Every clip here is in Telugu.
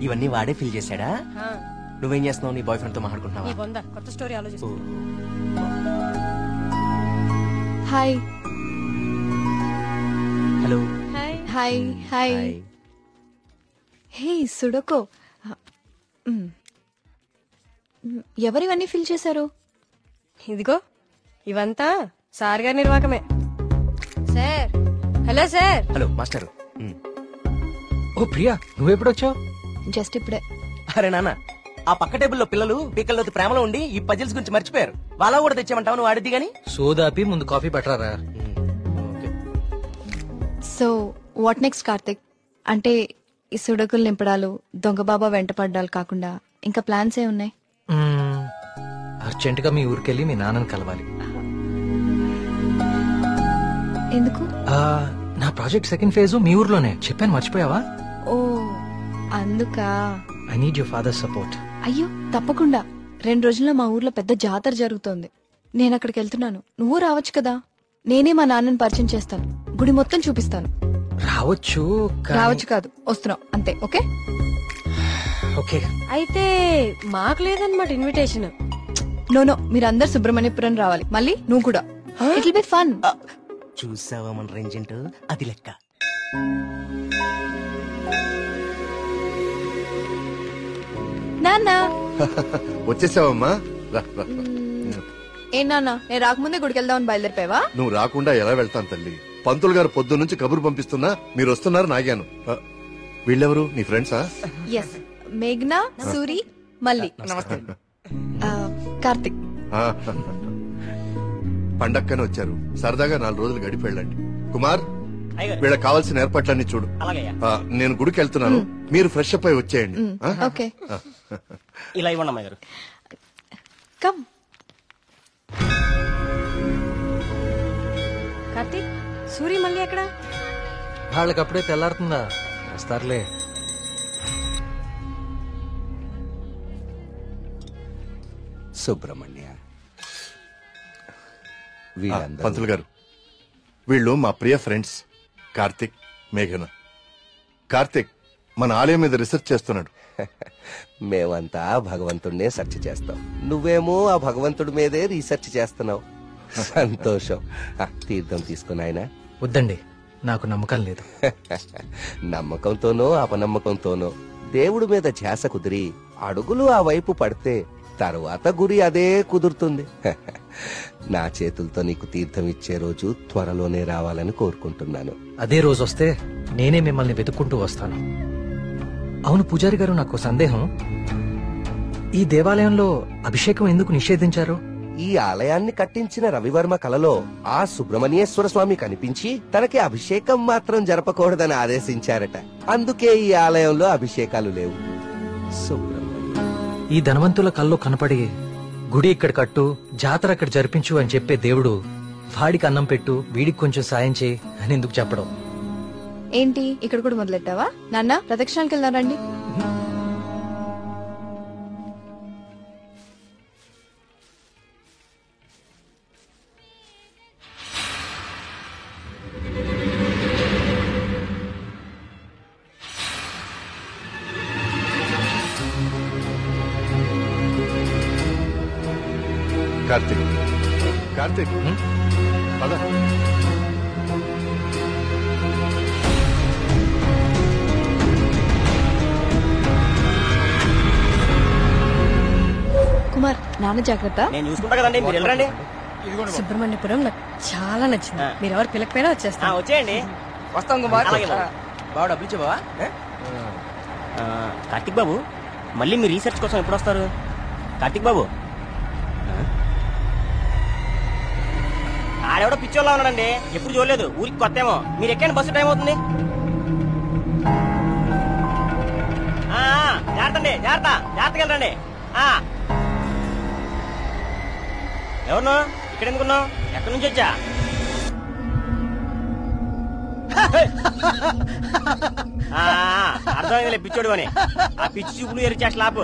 ఇవన్నీ వాడే ఫిల్ చేశాడా? నువ్వేం చేస్తున్నావు? నీ బాయ్ ఫ్రెండ్ తో మాట్లాడుకుంటున్నావా? కొత్త స్టోరీ ఆలోచిస్తా. Hi. Hello. Hi. Hi. Hey sudoku, ఎవరివన్నీ ఫిల్ చేశారు? ఇదిగో ఇవంతా సార్ గారి నిర్వాకమే. Sir. Hello sir. Hello master. Oh Priya, నువ్వెప్పుడొచ్చావు? జస్ట్ ఇప్పుడే. అరే నాన్న, ఆ పక్క టేబుల్లో పిల్లలు పీకల్లోకి ప్రేమలో ఉండి ఈ పజిల్స్ గురించి మర్చిపోయారు. వాళ్ళ కూడా తెచ్చామంటావు, నువ్వు ఆడిద్ది గాని. సోదాపి ముందు కాఫీ పట్టరారా. So what next Karthik? అంటే ఈ సుడకులు నింపడాలు, దొంగ బాబా వెంట పడ్డాలు కాకుండా ఇంకా ప్లాన్స్ ఏ ఉన్నాయి? అర్జెంట్ గా మీ ఊరికెళ్ళి మీ నాన్నని కలవాలి. ఎందుకు? నా ప్రాజెక్ట్ సెకండ్ ఫేజ్ మీ ఊర్లోనే, చెప్పాను మర్చిపోయావా? ఓ అందుకా. I need your father support. అయ్యో తప్పకుండా. 2 రోజుల్లో మా ఊర్లో పెద్ద జాతర జరుగుతోంది. నేను అక్కడికి వెళ్తున్నాను. నువ్వు రావచ్చు కదా. నేనే మా నాన్నని పరిచయం చేస్తాను, గుడి మొత్తం చూపిస్తాను. రావచ్చు రావచ్చు కాదు, వస్తున్నావు అంతే. Okay okay. అయితే మాకు లేదన్నమాట ఇన్విటేషన్. నో మీరందరు సుబ్రహ్మణ్యపురం రావాలి. మళ్ళీ నువ్వు కూడా. It will be fun. చూసావా మన రేంజెంట్? అది లెక్క. నాన్న వచ్చేసావమ్మా. ఏ నాన్న, నేను రాకముందే గుడికి వెళ్దామని బయలుదేరిపోయావా? నువ్వు రాకుండా ఎలా వెళ్తాను తల్లి. పంతులు గారు పొద్దు నుంచి కబురు పంపిస్తున్నా మీరు వస్తున్నారు నాగాను. వీళ్ళెవరు నీ ఫ్రెండ్సా? ఎస్, మేఘ్నా, సూరి, మల్లి. కార్తిక్. పండక్కనే వచ్చారు. సరదాగా 4 రోజులు గడిపి వెళ్ళండి. కుమార్, వీళ్ళకి కావాల్సిన ఏర్పాట్లన్నీ చూడు. నేను గుడికి వెళ్తున్నాను, మీరు ఫ్రెష్ అప్ అయి వచ్చేయండి. ఓకే. ఇలా ఇవ్వండి అమ్మాయి గారు. కమ్. కార్తీక్, సూరి మళ్ళీ ఎక్కడ? వాళ్ళకప్పుడే తెల్లారుతుందా, వస్తారులే. సుబ్రహ్మణ్య, పంతులు గారు, వీళ్ళు మా ప్రియ ఫ్రెండ్స్ కార్తిక్, మేఘన. కార్తిక్ మన ఆలయం మీద రీసెర్చ్ చేస్తున్నాడు. మేమంతా భగవంతుడినే సెర్చ్ చేస్తాం, నువ్వేమో ఆ భగవంతుడి మీదే రీసెర్చ్ చేస్తున్నావు. సంతోషం. తీర్థం తీసుకుని ఆయన. వద్దండి, నాకు నమ్మకం లేదు. నమ్మకంతోనో అపనమ్మకంతోనో దేవుడి మీద ధ్యాస కుదిరి అడుగులు ఆ వైపు పడితే తరువాత గురి అదే కుదురుతుంది. నా చేతులతో నీకు తీర్థం ఇచ్చే రోజు త్వరలోనే రావాలని కోరుకుంటున్నాను. అదే రోజు వస్తే నేనే మిమ్మల్ని వెతుక్కుంటూ వస్తాను. అవును పూజారి గారు, నాకు సందేహం. ఈ దేవాలయంలో అభిషేకం ఎందుకు నిషేధించారు? ఈ ఆలయాన్ని కట్టించిన రవివర్మ కలలో ఆ సుబ్రహ్మణ్యేశ్వర స్వామి కనిపించి తనకి అభిషేకం మాత్రం జరపకూడదని ఆదేశించారట. అందుకే ఈ ఆలయంలో అభిషేకాలు లేవు. ఈ ధనవంతుల కల్లో కనపడి గుడి ఇక్కడ కట్టు, జాతర అక్కడ జరిపించు అని చెప్పే దేవుడు వాడికి అన్నం పెట్టు, వీడికి కొంచెం సాయం చేయి అని ఎందుకు చెప్పడం? ఏంటి ఇక్కడ కూడా మొదలెట్టావా? నాన్న ప్రదక్షిణాలకు వెళ్దాం రండి. కార్తిక్, కార్తిక్ పద. కుమార్, నాన్న జాగ్రత్త. నేను చూసుకుంటా కదండి, మీరు వెళ్ళండి. సుబ్రహ్మణ్యపురం నాకు చాలా నచ్చింది. మీరు ఎవరు పిలకపోయినా వచ్చేస్తా. వచ్చేయండి. వస్తాం కుమార్. బాబు డబ్బులు ఇచ్చావా? కార్తిక్ బాబు, మళ్ళీ మీ రీసెర్చ్ కోసం ఎప్పుడు వస్తారు? కార్తిక్ బాబు, ఆడెవడో పిచ్చోళ్ళ ఉన్నాడండి, ఎప్పుడు చూడలేదు, ఊరికి కొత్త ఏమో. మీరు ఎక్కండి, బస్సు టైం అవుతుంది. జాగ్రత్త అండి, జాగ్రత్త, జాగ్రత్తగా వెళ్ళండి. ఎవరు ఇక్కడ ఎందుకున్నావు? ఎక్కడి నుంచి వచ్చా? అర్థమైందిలే పిచ్చోడు అని. ఆ పిచ్చి చూపులు ఎరిచా స్లాబ్.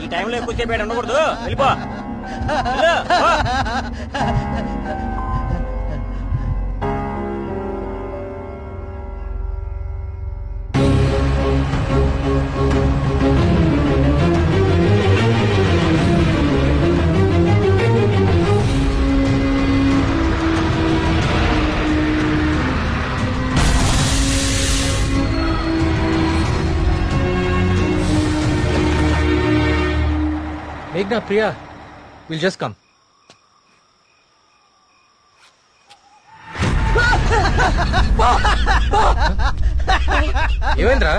ఈ టైంలో ఎక్కువసేపు ఉండకూడదు, వెళ్ళిపో. మేఘ్నా ప్రియా విల్ జస్ట్ కమ్. ఏమైందిరా?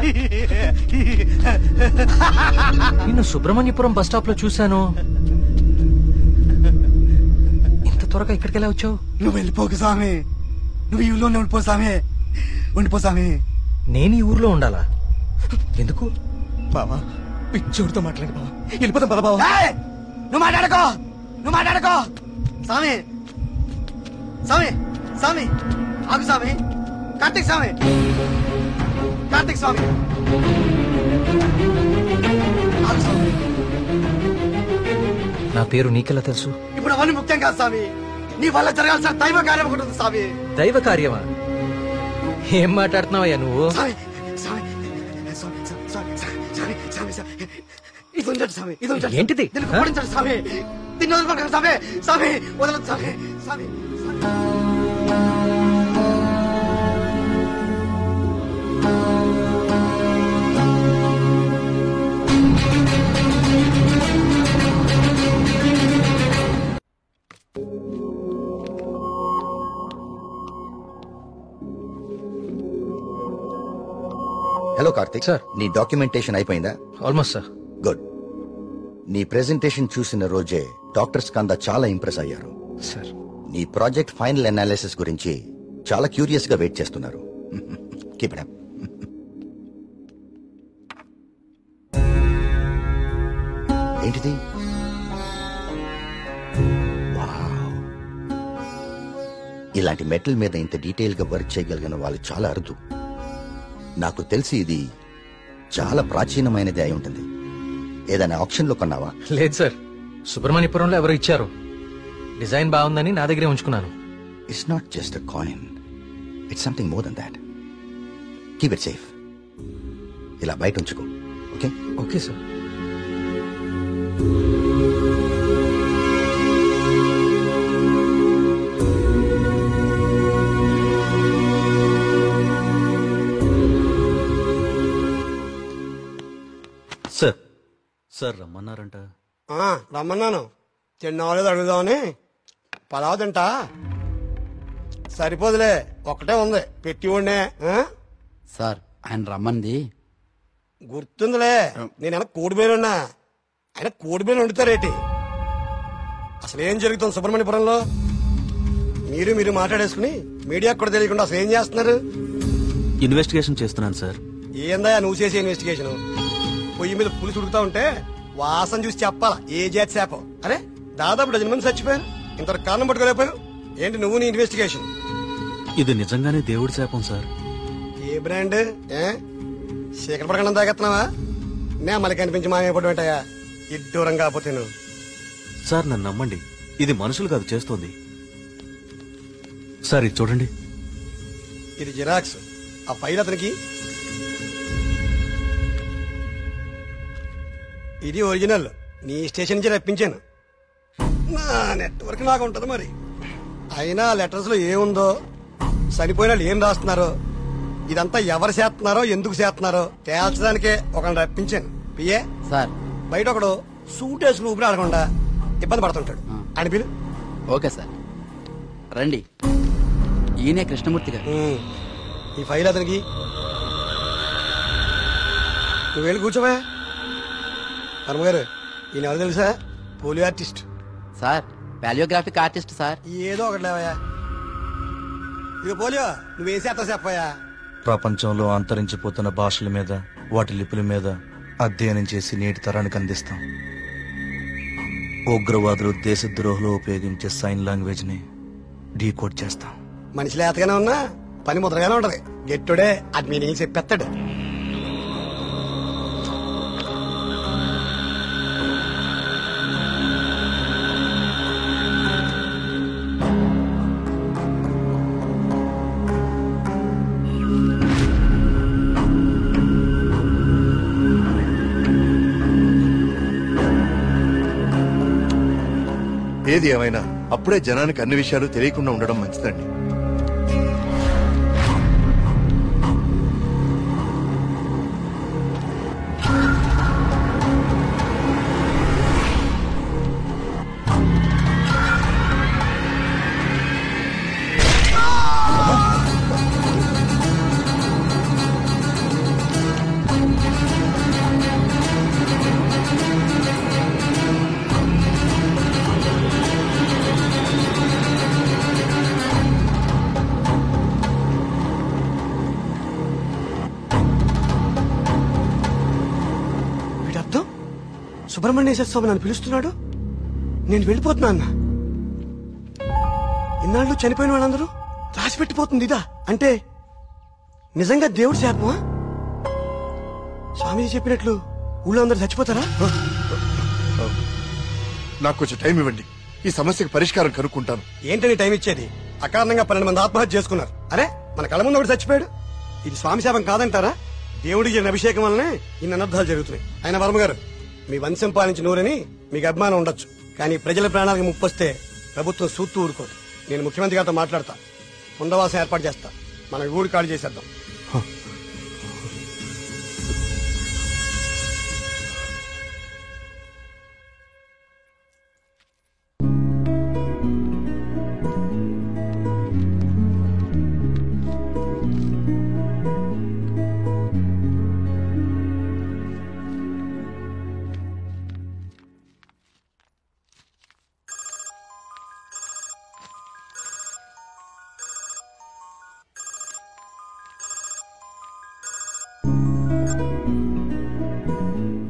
నిన్ను సుబ్రహ్మణ్యపురం బస్ స్టాప్ లో చూశాను. ఇంత త్వరగా ఇక్కడికి ఎలా వచ్చావు? నువ్వు వెళ్ళిపోకు స్వామి, నువ్వు ఈ ఊళ్ళోనే ఉండిపో స్వామి, ఉండిపో స్వామి. నేను ఈ ఊర్లో ఉండాలా? ఎందుకు? బావా పిచ్చోడితో మాట్లాడి బావా, వెళ్ళిపోతాం పద బావా. నువ్వు మాట్లాడుకో, నువ్వు మాట్లాడుకో. స్వామి స్వామి స్వామి ఆగు స్వామి. కార్తీక్ స్వామి, కార్తీక్ స్వామి ఆగు స్వామి. నా పేరు నీకెలా తెలుసు? ఇప్పుడు అవన్నీ ముఖ్యం కాదు స్వామి, నీ వల్ల జరగాల్సిన దైవ కార్యం ఒకటి ఉంది స్వామి. దైవ కార్యమా? ఏం మాట్లాడుతున్నావయ్యా నువ్వు? స్వామి స్వామి స్వామి స్వామి స్వామి స్వామి స్వామి ఇది ఉంచండి స్వామి, ఇది ఉంచండి. ఏంటిది? దీన్ని కుమ్మరించండి స్వామి, దీన్ని వదలకండి స్వామి, స్వామి వదలదు స్వామి, స్వామి. హలో కార్తిక్. సార్. నీ డాక్యుమెంటేషన్ అయిపోయిందా? Almost sir. గుడ్. నీ ప్రెజెంటేషన్ చూసిన రోజే డాక్టర్స్ కందా చాలా ఇంప్రెస్ అయ్యారు. సార్ నీ ప్రాజెక్ట్ ఫైనల్ అనాలిసిస్ గురించి చాలా క్యూరియస్ గా వెయిట్ చేస్తున్నారు. Keep it up. ఏంటిది? వావ్. ఇలాంటి మెటల్ మీద ఇంత డీటెయిల్ గా వర్క్ చేయగలిగిన వాళ్ళు చాలా అరుదు. నాకు తెలిసి ఇది చాలా ప్రాచీనమైనది అయి ఉంటుంది. ఏదైనా ఆప్షన్ లో కొన్నావా? లేదు సార్, సుబ్రహ్మణ్యపురంలో ఎవరు ఇచ్చారు. డిజైన్ బాగుందని నా దగ్గరే ఉంచుకున్నాను. It's not just a coin, it's something more than that. Keep it safe. ఇలా బయట ఉంచుకో. Okay? Okay sir. Sir sir రమ్మన్నారంట. రమ్మన్నాను, తిన్నావాలేదు అడుగుదామని. పలావ్ తింటా? సరిపోదులే, ఒక్కటే ఉంది పెట్టి ఉండే. సార్ ఆయన రమ్మంది గుర్తుందిలే, నేను కోడిబేలున్నా, ఆయన కోడిబేలు వండుతారేటి? అసలు ఏం జరుగుతుంది సుబ్రహ్మణ్యపురంలో? మీరు మాట్లాడేసుకుని మీడియాకు కూడా తెలియకుండా అసలు ఏం చేస్తున్నారు? ఇన్వెస్టిగేషన్ చేస్తున్నాను సార్. ఏందా నువ్వు చేసే ఇన్వెస్టిగేషన్? పొయ్యి మీద పులుసు ఉడుకుతా ఉంటే వాసన చూసి చెప్పాలా ఏ జాతి శాపం? అరే దాదాపు డజన్ మంది చచ్చిపోయారు, ఇంతవరకు కారణం పట్టుకోలేకపోయావు ఏంటి నువ్వు నీ ఇన్వెస్టిగేషన్? ఇది నిజంగానే దేవుడి శాపం సార్. ఏ బ్రాండ్? శేఖర ప్రకటన తాగెత్తున్నావా? నే మళ్ళీ కనిపించి మాయపడి ఉంటాయా ఇడ్డూరం కాకపోతే నువ్వు? సార్ నన్ను నమ్మండి, ఇది మనుషులు కాదు చేస్తోంది. సార్ ఇది చూడండి. ఇది జిరాక్స్. ఆ ఫైల్ అతనికి. ఇది ఒరిజినల్, నీ స్టేషన్ నుంచి రప్పించాను. నా నెట్వర్క్ నాకు ఉంటది మరి. అయినా లెటర్స్ లో ఏముందో, చనిపోయిన వాళ్ళు ఏం రాస్తున్నారో, ఇదంతా ఎవరు చేస్తున్నారో ఎందుకు చేస్తున్నారో తేల్చడానికే ఒకరిని రప్పించాను. పిఏ సార్ బయట ఒకడు సూట్ వేసుకుని ఊపిరి ఆడకుండా ఇబ్బంది పడుతుంటాడు, అని పిలు. ఓకే సార్ రండి. ఈయనే కృష్ణమూర్తి గారు. ఈ ఫైల్ అతనికి. నువ్వు వెళ్ళి కూర్చోవా. హనుమగారు ఈయన ఎవరు తెలుసా? Polio artist sir. Paleographic artist sir. ఏదో ఒకటి లేవయా. ఇక పోలియో నువ్వేం చేస్తావు చెప్పయా? ప్రపంచంలో అంతరించిపోతున్న భాషల మీద, వాటి లిపుల మీద అధ్యయనం చేసి నేటి తరానికి అందిస్తాం. ఉగ్రవాదులు దేశద్రోహులు ఉపయోగించే సైన్ లాంగ్వేజ్ ని డీకోడ్ చేస్తాం. మనిషి లేతగానే ఉన్నా పని ముద్రగానే ఉంటది. గెట్టుడే అది మీనింగ్ చెప్పేస్తాడు. ఏది ఏమైనా అప్పుడే జనానికి అన్ని విషయాలు తెలియకుండా ఉండడం మంచిదండి. సుబ్రహ్మణ్యేశ్వర స్వామి నన్ను పిలుస్తున్నాడు, నేను వెళ్ళిపోతున్నా అన్న. ఇన్నాళ్ళు చనిపోయిన వాళ్ళందరూ రాసి పెట్టిపోతుంది ఇదా అంటే నిజంగా దేవుడి శాపమా? స్వామీజీ చెప్పినట్లు ఊళ్ళో అందరు చచ్చిపోతారా? నాకు కొంచెం టైం ఇవ్వండి, ఈ సమస్యకు పరిష్కారం కనుక్కుంటాను. ఏంటని టైం ఇచ్చేది? అకారణంగా 12 మంది ఆత్మహత్య చేసుకున్నారు. అరే మన కళ్ళ ముందు ఒకటి చచ్చిపోయాడు. ఇది స్వామి శాపం కాదంటారా? దేవుడికి జరిగిన అభిషేకం వల్లనే ఇన్ని అనర్థాలు జరుగుతున్నాయి. ఆయన వర్మ గారు, మీ వంశం పాలించి నూరని మీకు అభిమానం ఉండొచ్చు, కానీ ప్రజల ప్రాణాలకు ముప్పొస్తే ప్రభుత్వం సూత్తూ ఊరుకోదు. నేను ముఖ్యమంత్రి గారితో మాట్లాడతా, పునరావాసం ఏర్పాటు చేస్తా. మన ఊరు ఖాళీ చేసేద్దాం.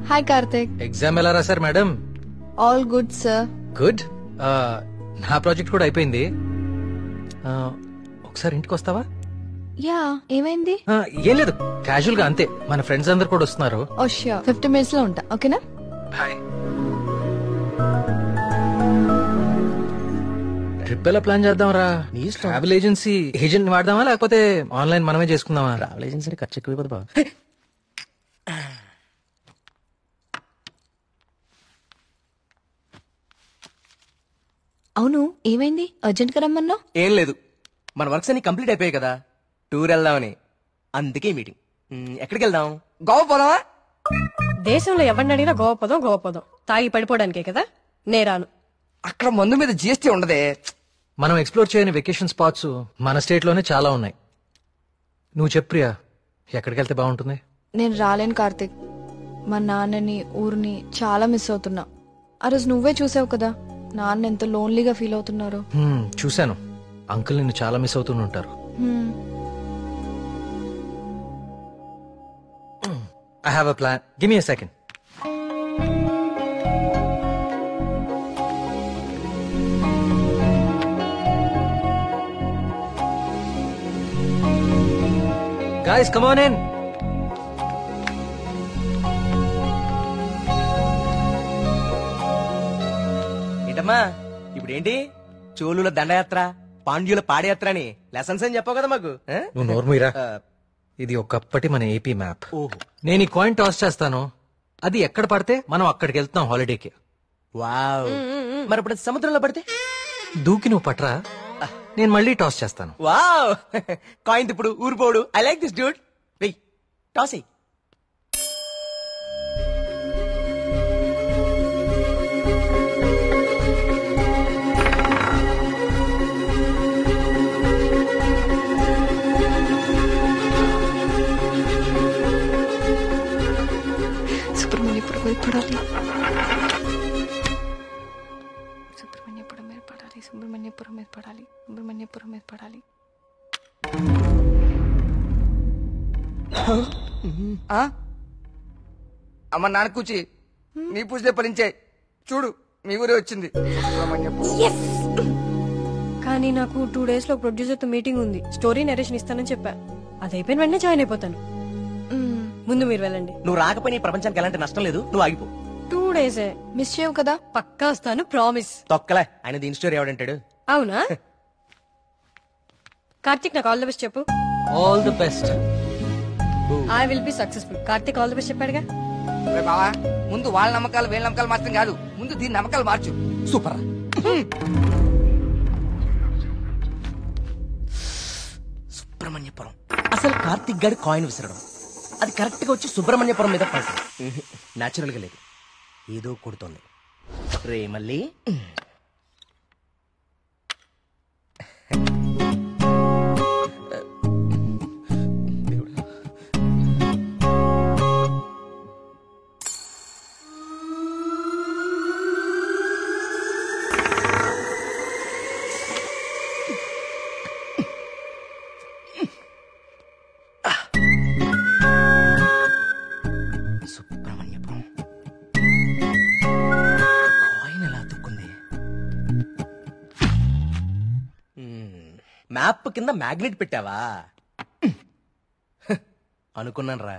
హాయ్ కార్తిక్. ఎగ్జామ్ ఎలా రాశారు madam? All good sir. Good. నా ప్రాజెక్ట్ కూడా అయిపోయింది. ఒకసారి ఇంటికి వస్తావా? యా, ఏమైంది? ఏం లేదు, క్యాజువల్ గా అంతే. మన ఫ్రెండ్స్ అందరు కూడా వస్తున్నారు. 50 minutes లో ఉంటా, ఓకేనా? ట్రిప్ ఎలా ప్లాన్ చేద్దాం రా? ట్రావెల్ ఏజెన్సీ ఏజెంట్ వాడదామా లేకపోతే ఆన్లైన్ మనమే చేసుకుందామా? ట్రావెల్ ఏజెన్సీ ఖర్చు ఎక్కువ బా. అవును, ఏమైంది? అర్జెంట్ గా రమ్మన్నావు? ఏం లేదు, మన వర్క్స్ అన్ని కంప్లీట్ అయిపోయాయి కదా, టూర్ వెళ్దామని. అందుకే మీటింగ్. ఎక్కడికి వెళ్దాం? గోవా పోదామా? దేశంలో ఎవరిని అడిగినా గోవా పోదాం. తాగి పడిపోవడానికే కదా. నేరాను. అక్కడ మందు మీద జిఎస్టీ ఉండదే. మనం ఎక్స్ప్లోర్ చేయని వెకేషన్ స్పాట్స్ మన స్టేట్ లోనే చాలా ఉన్నాయి. నువ్వు చెప్పు ప్రియా, ఎక్కడికి వెళ్తే బాగుంటుంది? నేను రాలేను కార్తిక్. మా నాన్నని, ఊరిని చాలా మిస్ అవుతున్నా. ఆ రోజు నువ్వే చూసావు కదా నాన్న ఎంత లోన్లీగా ఫీల్ అవుతున్నారు. చూశాను. అంకుల్ నిన్ను చాలా మిస్ అవుతుంటారు. I have a plan. Give me a second. Guys, come on in. ఏంటమ్మా ఇప్పుడేంటి? చోళుల దండయాత్ర, పాండ్యుల పాదయాత్ర అని లెసన్స్ అని చెప్పావు కదా మాకు. నువ్వు నోర్మీరా. ఇది ఒకప్పటి మన ఏపీ మ్యాప్. ఓహో. నేను ఈ కాయిన్ టాస్ చేస్తాను, అది ఎక్కడ పడితే మనం అక్కడికి వెళ్తాం హాలిడేకి. వావ్. మరి ఇప్పుడు సముద్రంలో పడితే? దూకి నువ్వు పట్రా, నేను మళ్ళీ టాస్ చేస్తాను. వావ్. కాయిన్ ఇప్పుడు ఊరిపోడు. I like this dude. వెయ్, టాస్ ఎయ్. సుబ్రహ్మణ్యపురం మీద పడాలి. అమ్మ నాన్న కూచి నీ పూజలే ఫలించే. చూడు మీ ఊరే వచ్చింది. కానీ నాకు 2 days లో ప్రొడ్యూసర్ తో మీటింగ్ ఉంది. స్టోరీ నరేషన్ ఇస్తానని చెప్పా. అది అయిపోయిన వెంటనే జాయిన్ అయిపోతాను. ముందు మీరు వెళ్ళండి. నువ్వు రాకపోయినా ఈ ప్రపంచానికి ఎలాంటి నష్టం లేదు. నువ్వు ఆగిపో. 2 days మిస్ చేయవు కదా? పక్కా వస్తాను, ప్రామిస్. తొక్కలే, ఆయన దీని స్టోరీ ఎవడంటాడు? అవునా? కార్తిక్ నాకు ఆల్ ది బెస్ట్ చెప్పు. All the best. I will be successful. Karthik all the best చెప్పాడుగా. బావా, ముందు వాళ్ళ నమ్మకాలు వీళ్ళ నమ్మకాలు మాత్రం కాదు, ముందు దీని నమ్మకాలు మార్చు. సూపర్. సుబ్రహ్మణ్యపురం. అసలు కార్తిక్ గారి కాయిన్ విసరడం అది కరెక్ట్ గా వచ్చి సుబ్రహ్మణ్యపురం మీద పడుతుంది. న్యాచురల్ గా లేదు, ఏదో కొడుతోంది. రే మళ్ళీ సుబ్రహ్మణ్యపురం. మ్యాప్ కింద మ్యాగ్నెట్ పెట్టావా? అనుకున్నాను రా,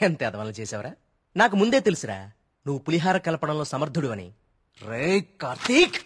ఎంత ఎదవలు చేసావరా. నాకు ముందే తెలుసురా నువ్వు పులిహార కలపడంలో సమర్థుడు అని. రే కార్తీక్,